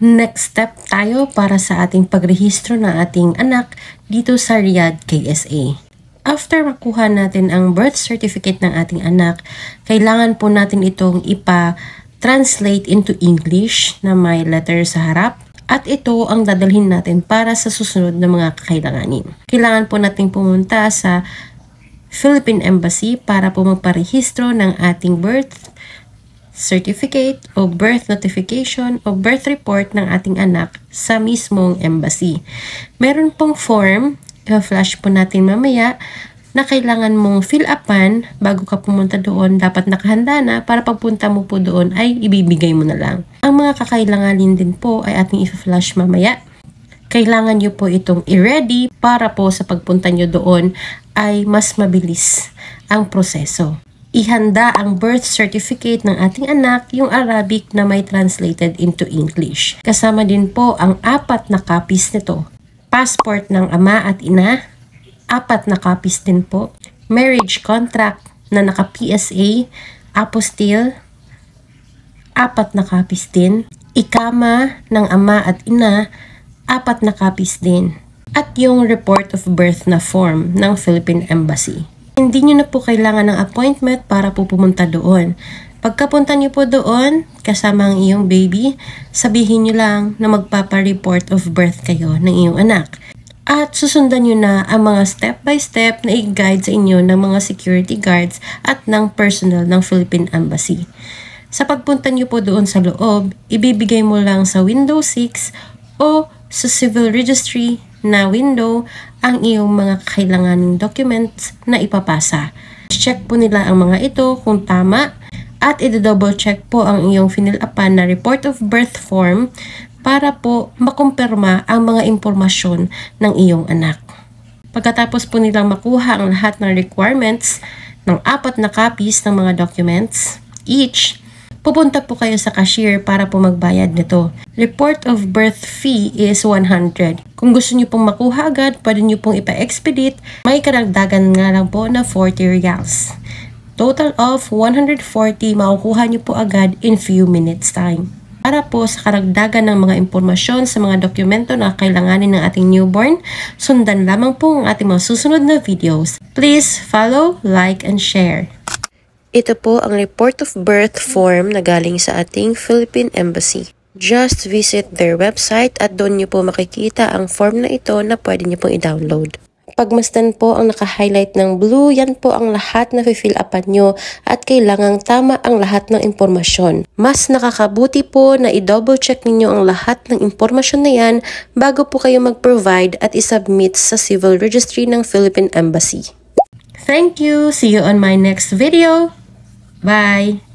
Next step tayo para sa ating pagrehistro ng ating anak dito sa Riyadh KSA. After makuha natin ang birth certificate ng ating anak, kailangan po natin itong ipa-translate into English na may letter sa harap. At ito ang dadalhin natin para sa susunod na mga kakailanganin. Kailangan po natin pumunta sa Philippine Embassy para po magparehistro ng ating birth certificate o birth notification o birth report ng ating anak sa mismong embassy. Meron pong form, i-flash po natin mamaya, na kailangan mong fill upan bago ka pumunta doon. Dapat nakahanda na para pagpunta mo po doon ay ibibigay mo na lang. Ang mga kakailanganin din po ay ating i-flash mamaya. Kailangan nyo po itong i-ready para po sa pagpunta nyo doon ay mas mabilis ang proseso. Ihanda ang birth certificate ng ating anak, yung Arabic na may translated into English. Kasama din po ang 4 na copies nito. Passport ng ama at ina, 4 na copies din po. Marriage contract na naka-PSA, apostille, 4 na copies din. Ikama ng ama at ina, 4 na copies din. At yung report of birth na form ng Philippine Embassy. Hindi nyo na po kailangan ng appointment para po pumunta doon. Pagkapunta nyo po doon, kasama ang iyong baby, sabihin nyo lang na magpapa-report of birth kayo ng iyong anak. At susundan nyo na ang mga step-by-step na i-guide sa inyo ng mga security guards at ng personnel ng Philippine Embassy. Sa pagpunta nyo po doon sa loob, ibibigay mo lang sa window 6 o sa civil registry na window ang iyong mga kailanganing documents na ipapasa. Check po nila ang mga ito kung tama at i-double check po ang iyong finilapan na report of birth form para po makumpirma ang mga impormasyon ng iyong anak. Pagkatapos po nilang makuha ang lahat ng requirements ng 4 na copies ng mga documents each, pupunta po kayo sa cashier para po magbayad nito. Report of birth fee is 100. Kung gusto nyo pong makuha agad, pwede nyo pong ipa-expedite. May karagdagan nga lang po na 40 riyals. Total of 140 makukuha nyo po agad in few minutes time. Para po sa karagdagan ng mga impormasyon sa mga dokumento na kailanganin ng ating newborn, sundan lamang po ang ating mga susunod na videos. Please follow, like, and share. Ito po ang report of birth form na galing sa ating Philippine Embassy. Just visit their website at doon niyo po makikita ang form na ito na pwede niyo pong i-download. Pagmasdan po ang naka-highlight ng blue, yan po ang lahat na fill upan nyo at kailangang tama ang lahat ng impormasyon. Mas nakakabuti po na i-double check ninyo ang lahat ng impormasyon na yan bago po kayo mag-provide at i-submit sa civil registry ng Philippine Embassy. Thank you! See you on my next video! Bye!